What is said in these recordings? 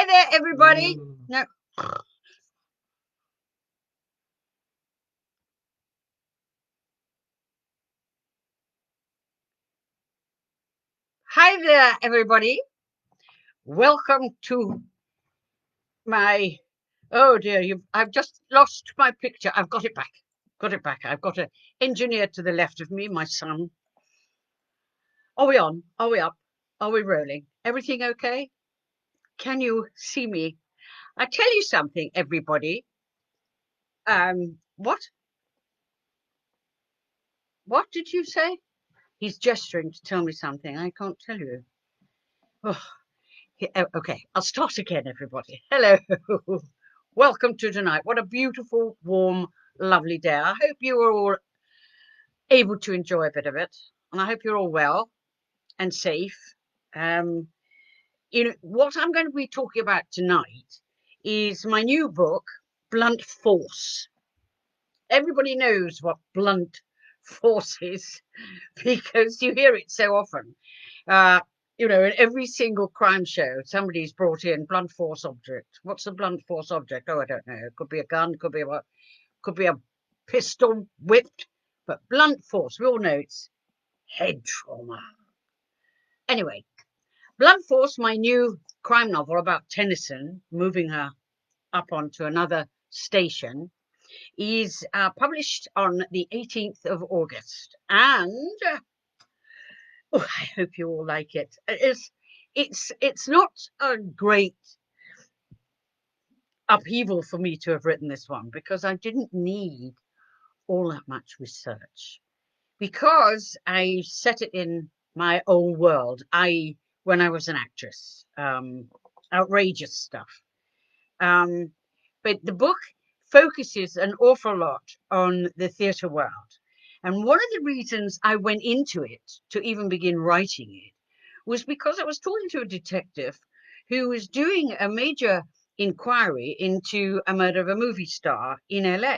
Hi there, everybody. No. Hi there, everybody. Welcome to my. Oh dear, I've just lost my picture. I've got it back. Got it back. I've got an engineer to the left of me, my son. Are we on? Are we up? Are we rolling? Everything okay? Can you see me? I tell you something, everybody. What? What did you say? He's gesturing to tell me something. I can't tell you. Oh, okay, I'll start again, everybody. Hello. Welcome to tonight. What a beautiful, warm, lovely day. I hope you are all able to enjoy a bit of it. And I hope you're all well and safe. What I'm going to be talking about tonight is my new book, Blunt Force. Everybody knows what blunt force is because you hear it so often. In every single crime show, somebody's brought in blunt force object. What's a blunt force object? Oh, I don't know. It could be a gun, could be a pistol whipped, but blunt force, we all know it's head trauma. Anyway, Blunt Force, my new crime novel about Tennyson moving her up onto another station, is published on the 18th of August. And I hope you all like it. It's not a great upheaval for me to have written this one because I didn't need all that much research because I set it in my old world, i.e. when I was an actress, outrageous stuff. But the book focuses an awful lot on the theatre world. And one of the reasons I went into it to even begin writing it was because I was talking to a detective who was doing a major inquiry into a murder of a movie star in LA.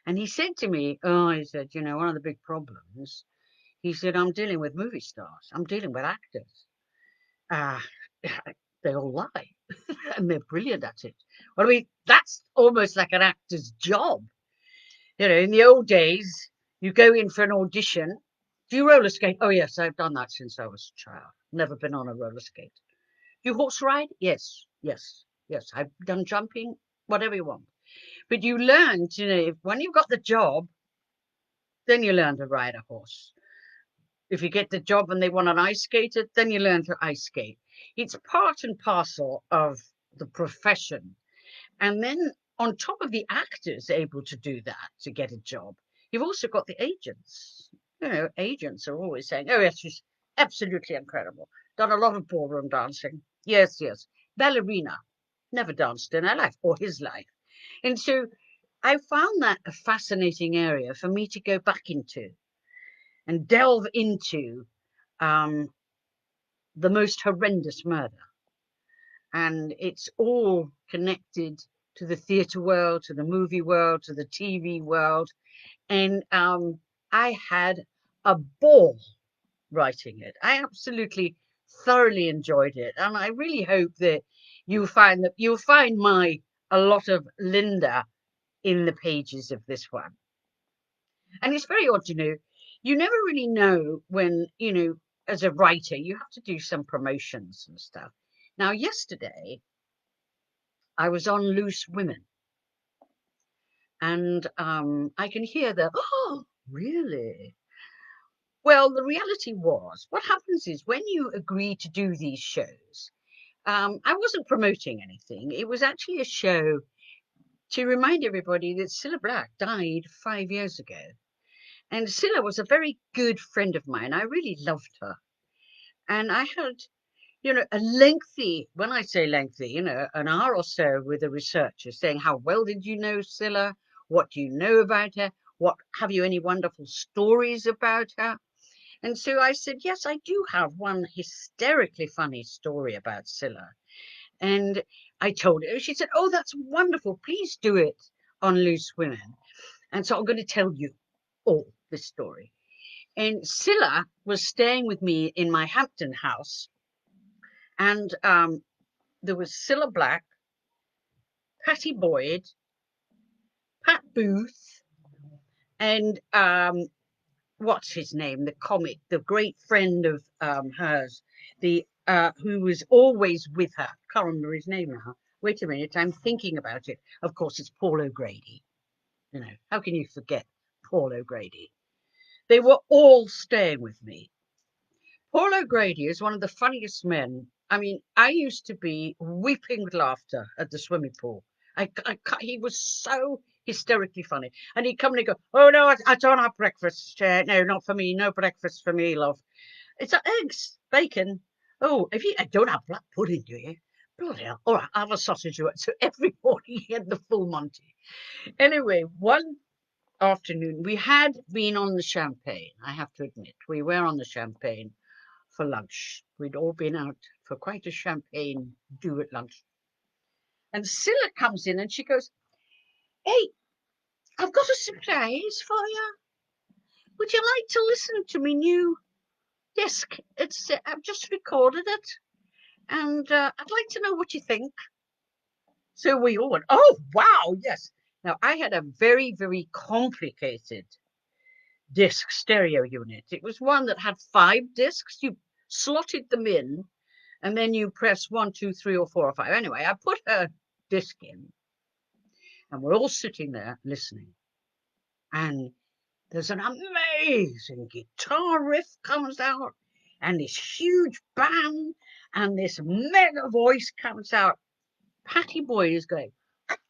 And he said to me, he said, one of the big problems, he said, I'm dealing with movie stars. I'm dealing with actors. They all lie and they're brilliant at it. Well, I mean, that's almost like an actor's job. In the old days, you go in for an audition. Do you roller skate? Oh, yes, I've done that since I was a child. Never been on a roller skate. Do you horse ride? Yes. I've done jumping, whatever you want. But you learn when you've got the job, then you learn to ride a horse. If you get the job and they want an ice skater, then you learn to ice skate. It's part and parcel of the profession. And then on top of the actors able to do that to get a job, you've also got the agents. Agents are always saying, oh, yes, she's absolutely incredible. Done a lot of ballroom dancing. Yes. Ballerina. Never danced in her life or his life. And so I found that a fascinating area for me to go back into and delve into the most horrendous murder. And it's all connected to the theatre world, to the movie world, to the TV world. And I had a ball writing it. I absolutely thoroughly enjoyed it. And I really hope that you'll find a lot of Lynda in the pages of this one. And it's very odd, you never really know when, as a writer, you have to do some promotions and stuff. Now, yesterday, I was on Loose Women. And I can hear oh, really? Well, the reality was, what happens is when you agree to do these shows, I wasn't promoting anything. It was actually a show to remind everybody that Cilla Black died 5 years ago. And Cilla was a very good friend of mine. I really loved her. And I had, a lengthy, when I say lengthy, an hour or so with a researcher saying, how well did you know Cilla? What do you know about her? Have you any wonderful stories about her? And so I said, yes, I do have one hysterically funny story about Cilla. And I told her, she said, oh, that's wonderful. Please do it on Loose Women. And so I'm going to tell you all this story. And Cilla was staying with me in my Hampton house. And there was Cilla Black, Patty Boyd, Pat Booth, and what's his name? The comic, the great friend of hers, the who was always with her. Can't remember his name now. Wait a minute, I'm thinking about it. Of course, it's Paul O'Grady. You know, how can you forget Paul O'Grady? They were all staying with me. Paul O'Grady is one of the funniest men. I mean, I used to be weeping with laughter at the swimming pool. He was so hysterically funny. And he'd come and he'd go, "Oh, no, I don't have breakfast. No, not for me. No breakfast for me, love. It's eggs, bacon. Oh, if you don't have black pudding, do you? Bloody hell. All right, I'll have a sausage." So every morning he had the full Monty. Anyway, one afternoon, we had been on the champagne, I have to admit. We were on the champagne for lunch. We'd all been out for quite a champagne do at lunch. And Cilla comes in and she goes, "Hey, I've got a surprise for you. Would you like to listen to me new disc? I've just recorded it, and I'd like to know what you think." So we all went, "Oh, wow, yes." Now, I had a very, very complicated disc stereo unit. It was one that had 5 discs. You slotted them in, and then you press 1, 2, 3, or 4 or 5. Anyway, I put her disc in, and we're all sitting there listening. And there's an amazing guitar riff comes out, and this huge band, and this mega voice comes out. Patty Boyd is going,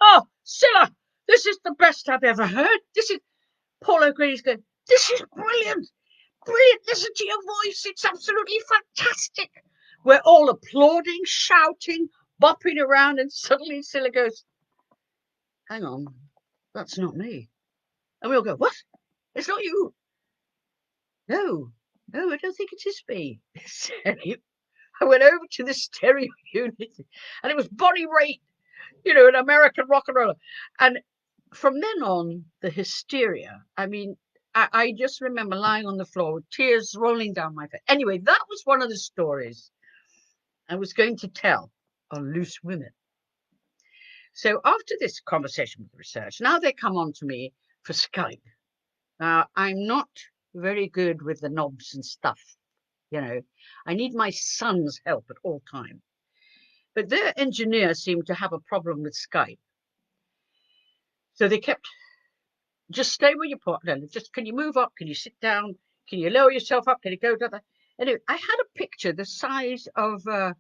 "Oh, Cilla, this is the best I've ever heard. This is..." Paul O'Grady's going, "This is brilliant. Brilliant. Listen to your voice. It's absolutely fantastic." We're all applauding, shouting, bopping around, and suddenly Cilla goes, "Hang on, that's not me." And we all go, "What? It's not you?" "No, no, I don't think it is me." I went over to the stereo unit, and it was Bonnie Raitt, you know, an American rock and roller. And from then on, the hysteria. I mean, I just remember lying on the floor with tears rolling down my face. Anyway, that was one of the stories I was going to tell on Loose Women. So after this conversation with the research, now they come on to me for Skype. Now, I'm not very good with the knobs and stuff. You know, I need my son's help at all times. But their engineer seemed to have a problem with Skype. So they kept, "Just stay where you're partner. Just, can you move up? Can you sit down? Can you lower yourself up? Can you go down?" Anyway, I had a picture the size of a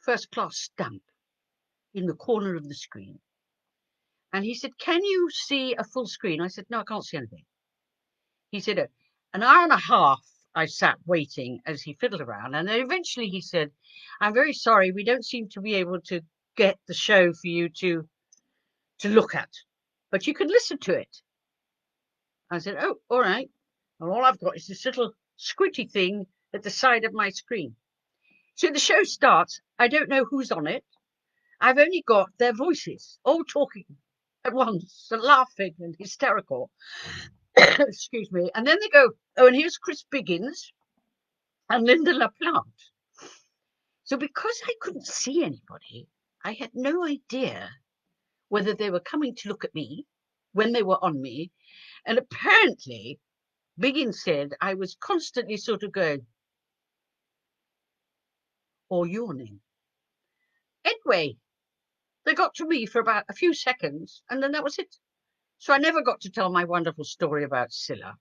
first class stamp in the corner of the screen. And he said, "Can you see a full screen?" I said, "No, I can't see anything." He said, "An hour and a half I sat waiting as he fiddled around. And then eventually he said, 'I'm very sorry, we don't seem to be able to get the show for you to look at, but you can listen to it.'" I said, "Oh, all right. And all I've got is this little squinty thing at the side of my screen." So the show starts. I don't know who's on it. I've only got their voices all talking at once and laughing and hysterical. Excuse me. And then they go, "Oh, and here's Chris Biggins and Lynda La Plante." So because I couldn't see anybody, I had no idea whether they were coming to look at me when they were on me. And apparently, Biggins said I was constantly sort of going or yawning. Anyway, they got to me for about a few seconds, and then that was it. So I never got to tell my wonderful story about Cilla.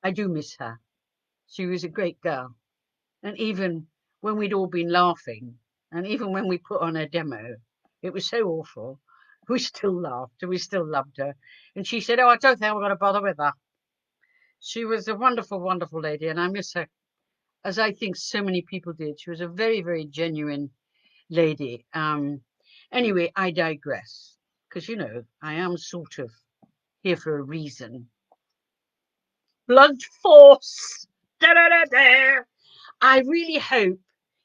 I do miss her. She was a great girl. And even when we'd all been laughing, and even when we put on her demo, it was so awful, we still laughed and we still loved her. And she said, "Oh, I don't think I'm going to bother with her." She was a wonderful, wonderful lady, and I miss her, as I think so many people did. She was a very, very genuine lady. Anyway, I digress, because, you know, I am sort of here for a reason. Blunt force. Da, da, da, da. I really hope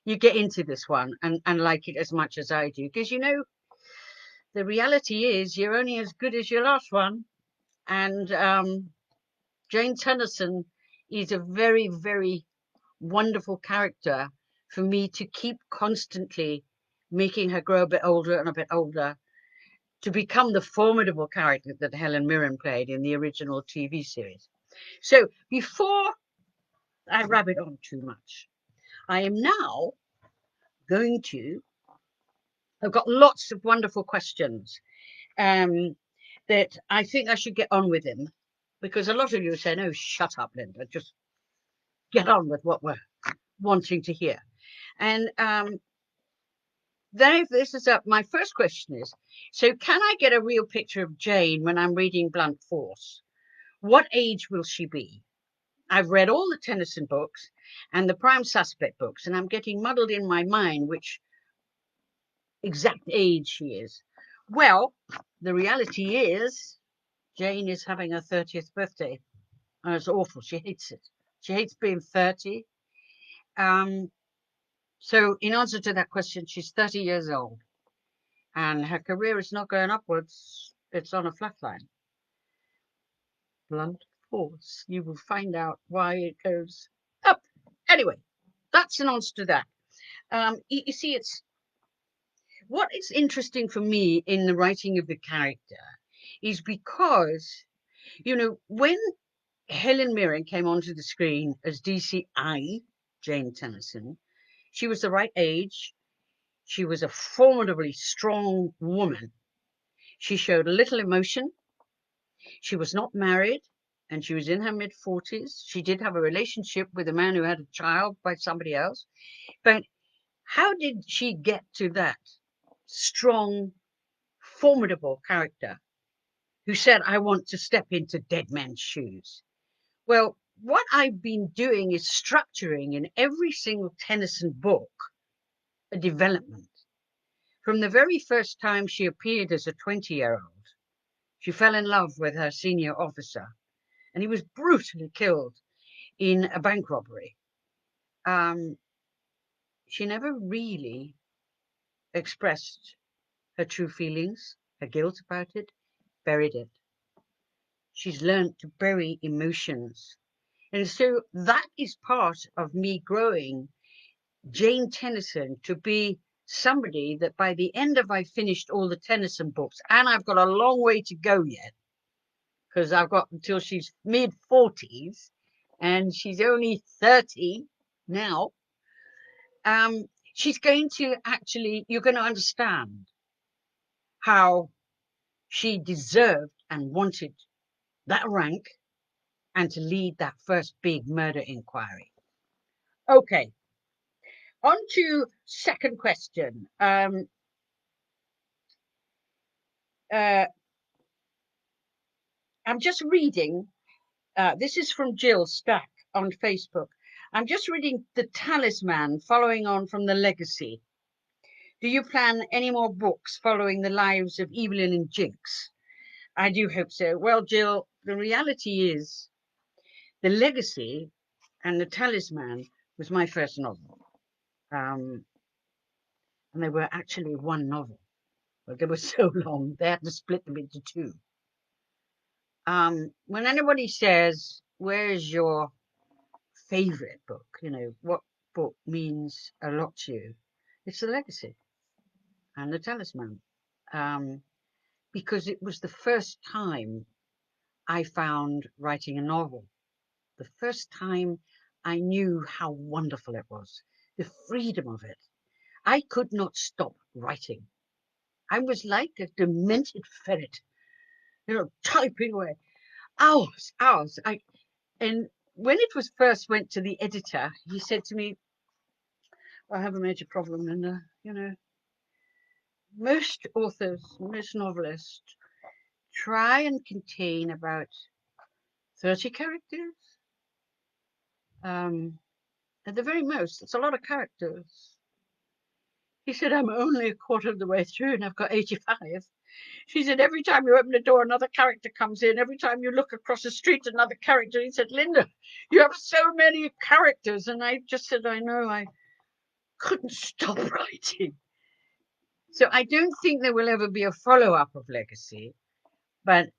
you get into this one and like it as much as I do, because, you know, the reality is you're only as good as your last one. And Jane Tennyson is a very, very wonderful character for me to keep constantly making her grow a bit older and a bit older to become the formidable character that Helen Mirren played in the original TV series. So before I rabbit on too much, I am now going to, I've got lots of wonderful questions that I think I should get on with them, because a lot of you are saying, oh, shut up, Lynda, just get on with what we're wanting to hear. And then if this is up, my first question is, so can I get a real picture of Jane when I'm reading Blunt Force? What age will she be? I've read all the Tennyson books and the Prime Suspect books, and I'm getting muddled in my mind which exact age she is. Well, the reality is Jane is having her 30th birthday, and it's awful. She hates it. She hates being 30. So in answer to that question, she's 30 years old, and her career is not going upwards. It's on a flat line. Blunt Force. You will find out why it goes up. Anyway, that's an answer to that. You see, it's what is interesting for me in the writing of the character is because, you know, when Helen Mirren came onto the screen as DCI, Jane Tennyson, she was the right age. She was a formidably strong woman. She showed little emotion. She was not married, and she was in her mid-40s. She did have a relationship with a man who had a child by somebody else. But how did she get to that strong, formidable character who said, I want to step into dead men's shoes? Well, what I've been doing is structuring in every single Tennyson book a development. From the very first time she appeared as a 20-year-old, she fell in love with her senior officer, and he was brutally killed in a bank robbery. She never really expressed her true feelings, her guilt about it, buried it. She's learned to bury emotions. And so that is part of me growing Jane Tennyson to be somebody that by the end of I finished all the Tennyson books, and I've got a long way to go yet, because I've got until she's mid-40s, and she's only 30 now. She's going to actually, you're going to understand how she deserved and wanted that rank and to lead that first big murder inquiry. Okay, on to second question. I'm just reading, this is from Jill Stack on Facebook. I'm just reading The Talisman, following on from The Legacy. Do you plan any more books following the lives of Evelyn and Jinx? I do hope so. Well, Jill, the reality is The Legacy and The Talisman was my first novel. And they were actually one novel. But they were so long, they had to split them into two. When anybody says, where's your favorite book? You know, what book means a lot to you? It's The Legacy and The Talisman. Because it was the first time I found writing a novel. The first time I knew how wonderful it was, the freedom of it. I could not stop writing. I was like a demented ferret, you know, typing away hours. And when it was first went to the editor, he said to me, I have a major problem, and you know, most authors, most novelists try and contain about 30 characters. At the very most, it's a lot of characters. He said, I'm only a quarter of the way through and I've got 85. She said, every time you open the door, another character comes in. Every time you look across the street, another character. He said, Lynda, you have so many characters. And I just said, I know, I couldn't stop writing. So I don't think there will ever be a follow-up of Legacy, but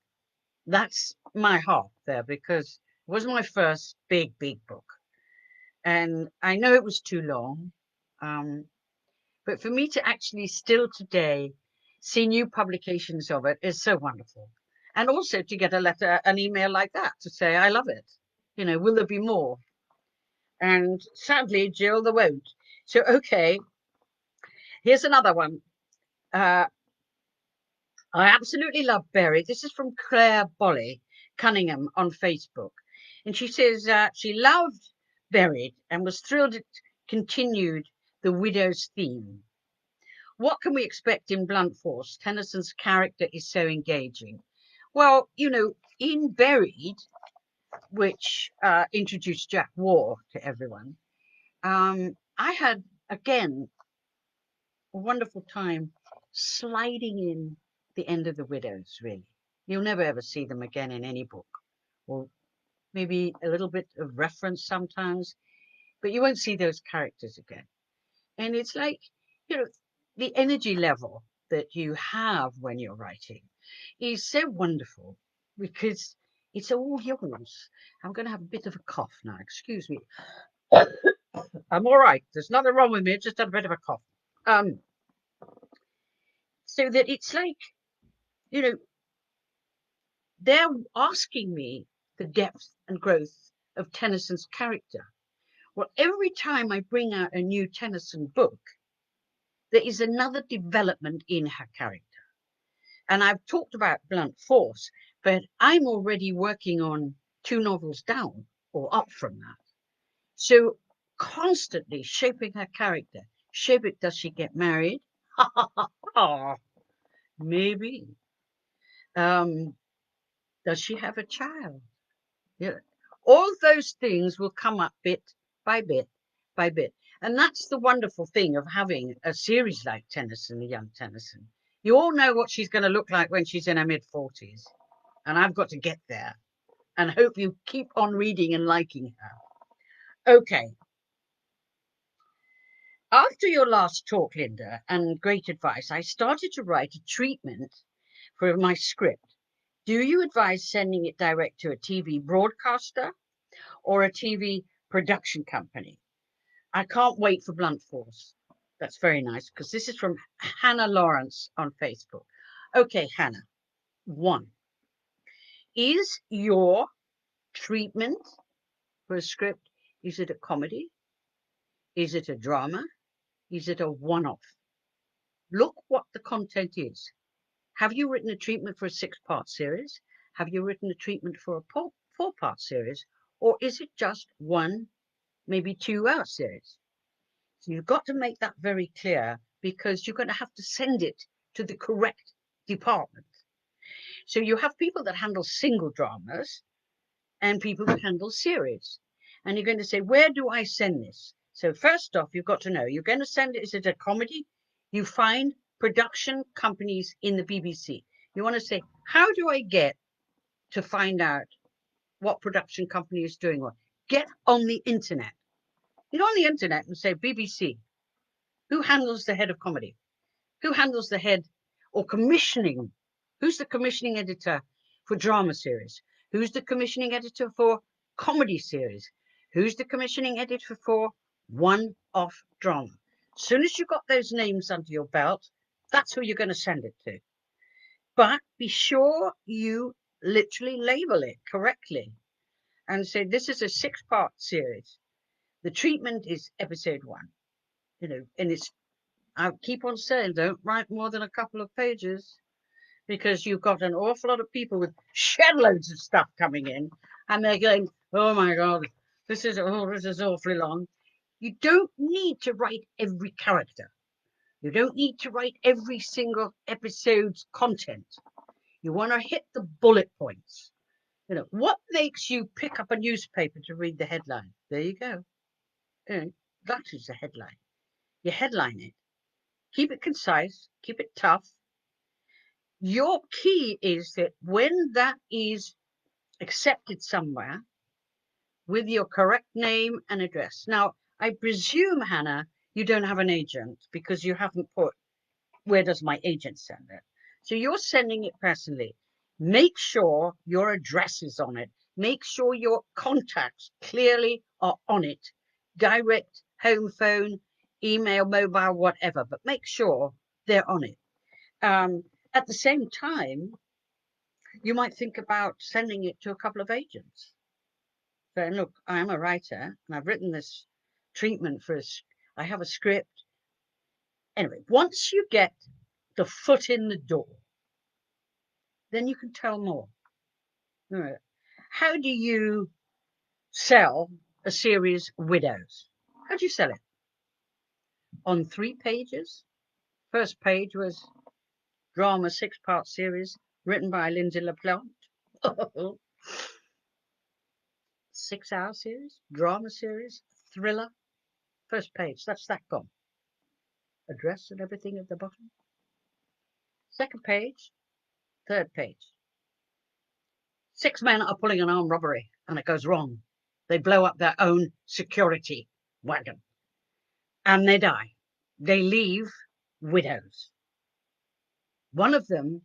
that's my heart there, because it was my first big book. And I know it was too long. But for me to actually still today see new publications of it is so wonderful. And also to get a letter, an email like that to say, I love it. You know, will there be more? And sadly, Jill, there won't. So, okay, here's another one. I absolutely love Berry. This is from Claire Bolly Cunningham on Facebook. And she says she loved Buried and was thrilled it continued the widow's theme. What can we expect in Blunt Force? Tennyson's character is so engaging. Well, you know, in Buried, which introduced Jack War to everyone, I had, again, a wonderful time sliding in the end of the widows, really. You'll never ever see them again in any book, or maybe a little bit of reference sometimes, but you won't see those characters again. And it's like, you know, the energy level that you have when you're writing is so wonderful because it's all yours. I'm going to have a bit of a cough now, excuse me. I'm all right. There's nothing wrong with me. It's just a bit of a cough. So that it's like, you know, they're asking me the depth and growth of Tennyson's character. Well, every time I bring out a new Tennyson book, there is another development in her character. And I've talked about Blunt Force, but I'm already working on 2 novels down or up from that. So constantly shaping her character. Shaping, does she get married? Oh, maybe. Does she have a child? Yeah. All those things will come up bit by bit by bit. And that's the wonderful thing of having a series like Tennyson, the young Tennyson. You all know what she's going to look like when she's in her mid-40s. And I've got to get there. And hope you keep on reading and liking her. Okay. After your last talk, Lynda, and great advice, I started to write a treatment for my script. Do you advise sending it direct to a TV broadcaster or a TV production company? I can't wait for Blunt Force. That's very nice, because this is from Hannah Lawrence on Facebook. Okay, Hannah. 1. Is your treatment for a script, is it a comedy? Is it a drama? Is it a one-off? Look what the content is. Have you written a treatment for a 6-part series? Have you written a treatment for a 4-part series? Or is it just 1, maybe 2-hour series? So you've got to make that very clear, because you're going to have to send it to the correct department. So you have people that handle single dramas and people that handle series. And you're going to say, where do I send this? So first off, you've got to know, you're going to send it, is it a comedy? You find production companies in the BBC. You want to say, how do I get to find out what production company is doing what? Get on the internet. Get on the internet and say, BBC, who handles the head of comedy? Who handles the head or commissioning? Who's the commissioning editor for drama series? Who's the commissioning editor for comedy series? Who's the commissioning editor for one-off drama? As soon as you've got those names under your belt, that's who you're going to send it to. But be sure you literally label it correctly and say, this is a 6-part series. The treatment is episode 1, you know, and it's, I keep on saying, don't write more than a couple of pages, because you've got an awful lot of people with shed loads of stuff coming in, and they're going, oh my God, this is awfully long. You don't need to write every character. You don't need to write every single episode's content. You want to hit the bullet points. You know, what makes you pick up a newspaper to read the headline? There you go. You know, that is the headline. You headline it. Keep it concise, keep it tough. Your key is that when that is accepted somewhere with your correct name and address. Now, I presume, Hannah, you don't have an agent, because you haven't put, where does my agent send it? So you're sending it personally. Make sure your address is on it. Make sure your contacts clearly are on it. Direct, home phone, email, mobile, whatever, but make sure they're on it. At the same time, you might think about sending it to a couple of agents. Saying, look, I am a writer and I've written this treatment for I have a script. Anyway, once you get the foot in the door, then you can tell more. How do you sell a series Widows? How do you sell it? On 3 pages. First page was drama 6-part series written by Lynda La Plante. 6-hour series, drama series, thriller. First page, that's that gone. Address and everything at the bottom. Second page, third page. 6 men are pulling an armed robbery and it goes wrong. They blow up their own security wagon and they die. They leave widows. One of them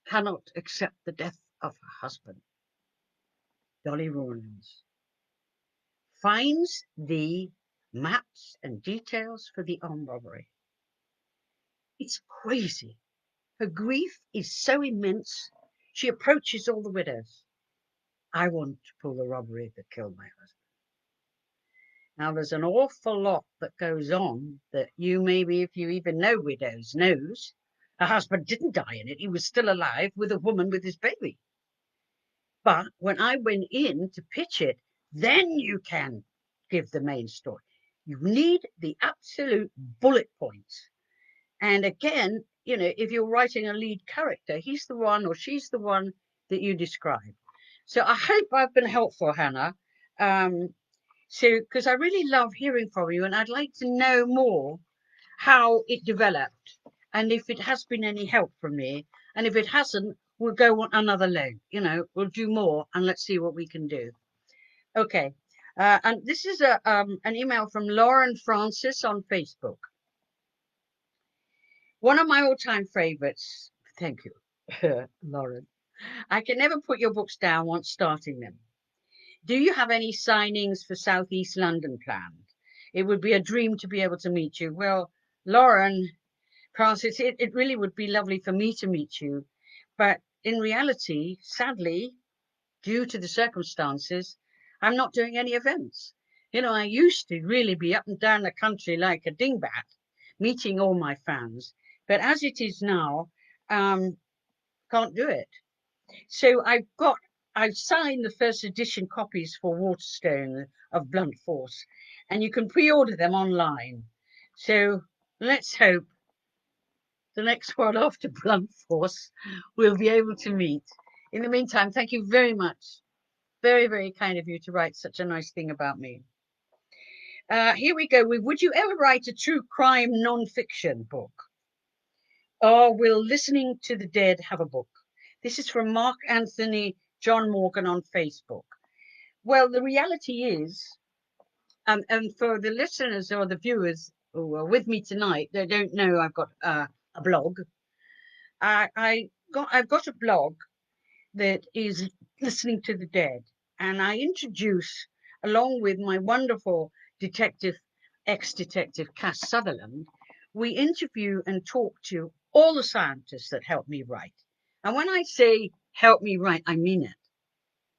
cannot accept the death of her husband. Dolly Rawlins finds the maps and details for the armed robbery. It's crazy. Her grief is so immense, she approaches all the widows. I want to pull the robbery that killed my husband. Now, there's an awful lot that goes on that you maybe, if you even know widows, knows. Her husband didn't die in it. He was still alive with a woman with his baby. But when I went in to pitch it, then you can give the main story. You need the absolute bullet points. And again, you know, if you're writing a lead character, he's the one or she's the one that you describe. So I hope I've been helpful, Hannah. Because I really love hearing from you, and I'd like to know more how it developed, and if it has been any help from me. And if it hasn't, we'll go on another leg. You know, we'll do more, and let's see what we can do. Okay. And this is an email from Lauren Francis on Facebook. One of my all-time favorites. Thank you, Lauren. I can never put your books down once starting them. Do you have any signings for Southeast London planned? It would be a dream to be able to meet you. Well, Lauren Francis, it really would be lovely for me to meet you. But in reality, sadly, due to the circumstances, I'm not doing any events. You know, I used to really be up and down the country like a dingbat, meeting all my fans. But as it is now, can't do it. So I've signed the first edition copies for Waterstone of Blunt Force, and you can pre-order them online. So let's hope the next one after Blunt Force we'll be able to meet. In the meantime, thank you very much. Very, very kind of you to write such a nice thing about me. Here we go. Would you ever write a true crime non-fiction book? Or will Listening to the Dead have a book? This is from Mark Anthony John Morgan on Facebook. Well, the reality is, and for the listeners or the viewers who are with me tonight, they don't know I've got a blog. I've got a blog that is Listening to the Dead, and I introduce, along with my wonderful ex-detective Cass Sutherland, we interview and talk to all the scientists that help me write. And when I say help me write, I mean it.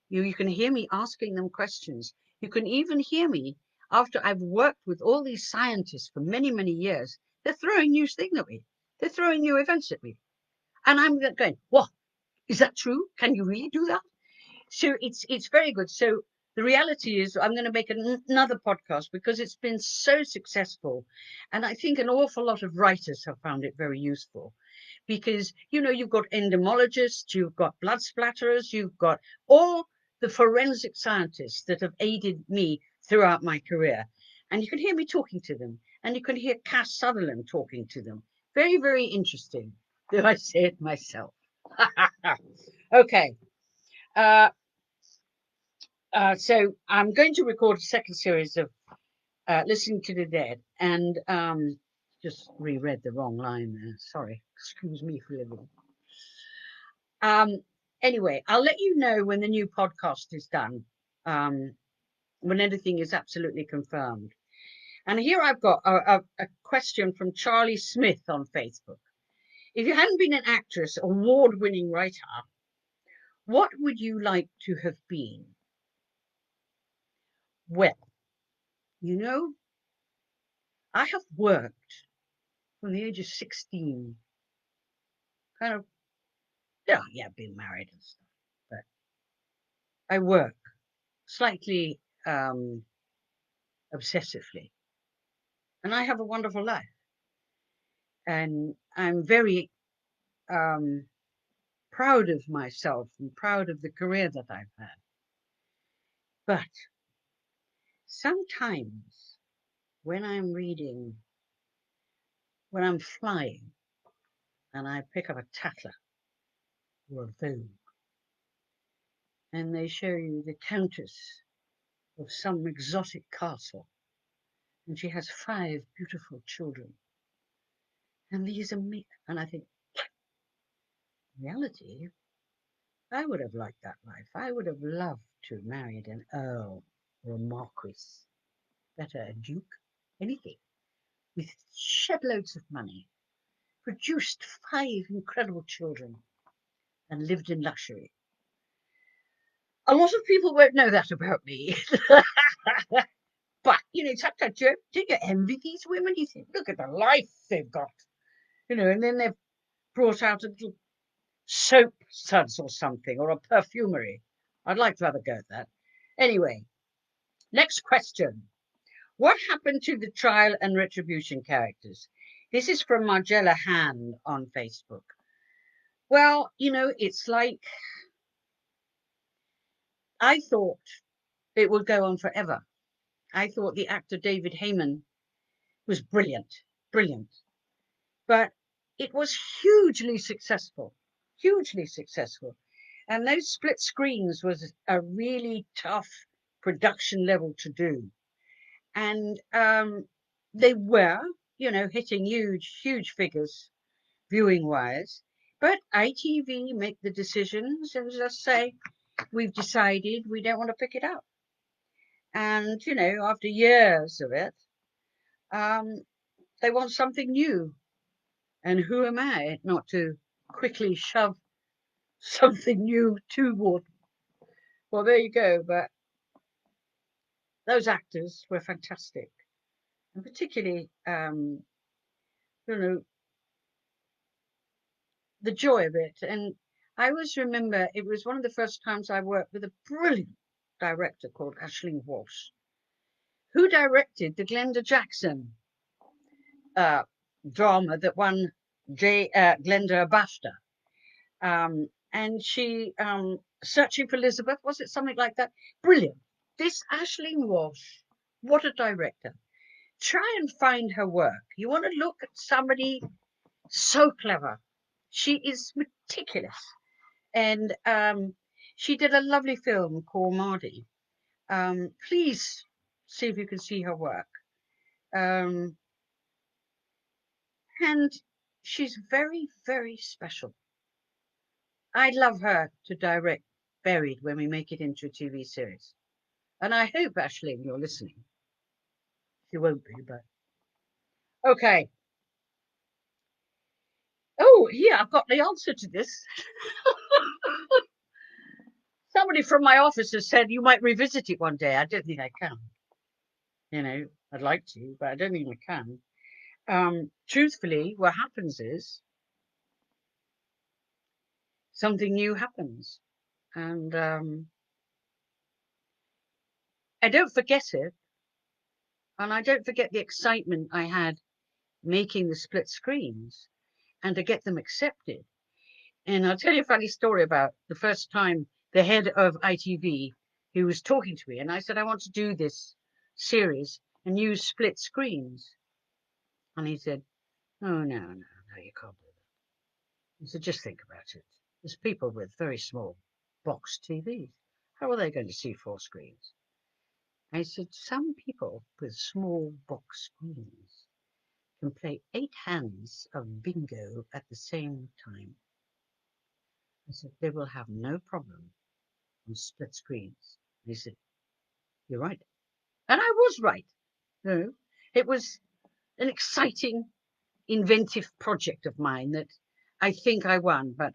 You can hear me asking them questions. You can even hear me after I've worked with all these scientists for many, many years. They're throwing new things at me. They're throwing new events at me. And I'm going, what? Is that true? Can you really do that? So it's very good. So the reality is I'm going to make another podcast because it's been so successful. And I think an awful lot of writers have found it very useful. Because, you know, you've got entomologists, you've got blood splatterers, you've got all the forensic scientists that have aided me throughout my career. And you can hear me talking to them. And you can hear Cass Sutherland talking to them. Very, very interesting. Do I say it myself? Okay. So I'm going to record a second series of Listening to the Dead. And just reread the wrong line there. Sorry. Excuse me for living. Anyway, I'll let you know when the new podcast is done, when anything is absolutely confirmed. And here I've got a question from Charlie Smith on Facebook. If you hadn't been an actress, award-winning writer, what would you like to have been? Well, you know, I have worked from the age of 16, kind of, yeah, being married and stuff, but I work slightly obsessively, and I have a wonderful life, and I'm very proud of myself and proud of the career that I've had. But sometimes when I'm reading, when I'm flying, and I pick up a Tatler or a Vogue, and they show you the Countess of some exotic castle, and she has 5 beautiful children, and these are me, and I think, in reality, I would have liked that life. I would have loved to have married an earl or a marquis, better a duke, anything, with shed loads of money, produced 5 incredible children, and lived in luxury. A lot of people won't know that about me. But, sometimes do you envy these women? You think, look at the life they've got. And then they've brought out a little soap suds or something, or a perfumery. I'd like to have a go at that. Anyway, next question. What happened to the Trial and Retribution characters? This is from Margella Hand on Facebook. Well, it's like, I thought it would go on forever. I thought the actor David Heyman was brilliant, brilliant. But it was hugely successful, hugely successful. And those split screens was a really tough production level to do. And they were, hitting huge figures viewing wise. But ITV make the decisions and just say, we've decided we don't want to pick it up. And, after years of it, they want something new. And who am I not to quickly shove something new toward? Well, there you go. But those actors were fantastic. And particularly, the joy of it. And I always remember it was one of the first times I worked with a brilliant director called Aisling Walsh, who directed the Glenda Jackson drama that won Glenda a BAFTA. And she, Searching for Elizabeth, was it something like that? Brilliant. This Aisling Walsh, what a director. Try and find her work. You want to look at somebody so clever. She is meticulous. And she did a lovely film called Mardi. Please see if you can see her work. And she's very, very special. I'd love her to direct Buried when we make it into a TV series. And I hope, Aisling, you're listening. She won't be, but... Okay. Oh, here, I've got the answer to this. Somebody from my office has said you might revisit it one day. I don't think I can. I'd like to, but I don't think I can. Truthfully, what happens is something new happens. And I don't forget it. And I don't forget the excitement I had making the split screens and to get them accepted. And I'll tell you a funny story about the first time the head of ITV, who was talking to me, and I said, I want to do this series and use split screens. And he said, oh, no, you can't do that. He said, just think about it. There's people with very small box TVs. How are they going to see 4 screens? I said, some people with small box screens can play 8 hands of bingo at the same time. I said, they will have no problem on split screens. And he said, you're right. And I was right. It was an exciting, inventive project of mine that I think I won, but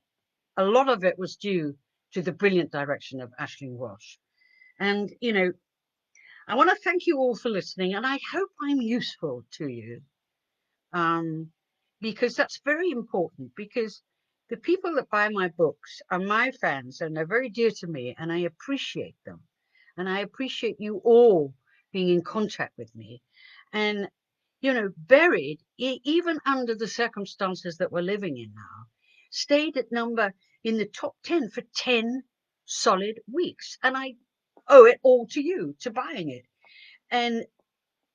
a lot of it was due to the brilliant direction of Aisling Walsh. And, you know, I want to thank you all for listening, and I hope I'm useful to you, because that's very important, because the people that buy my books are my fans, and they're very dear to me, and I appreciate them. And I appreciate you all being in contact with me. And, you know, Buried, even under the circumstances that we're living in now, stayed at number in the top 10 for 10 solid weeks. And I owe it all to you, to buying it. And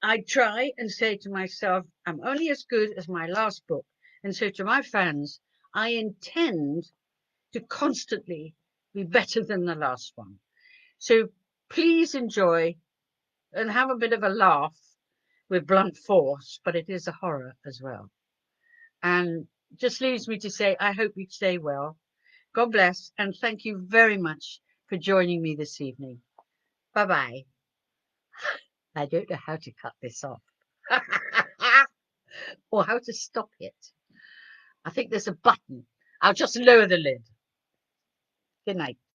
I try and say to myself, I'm only as good as my last book. And so to my fans, I intend to constantly be better than the last one. So please enjoy and have a bit of a laugh with Blunt Force, but it is a horror as well. And just leaves me to say, I hope you stay well. God bless, and thank you very much for joining me this evening. Bye-bye. I don't know how to cut this off or how to stop it. I think there's a button. I'll just lower the lid. Good night.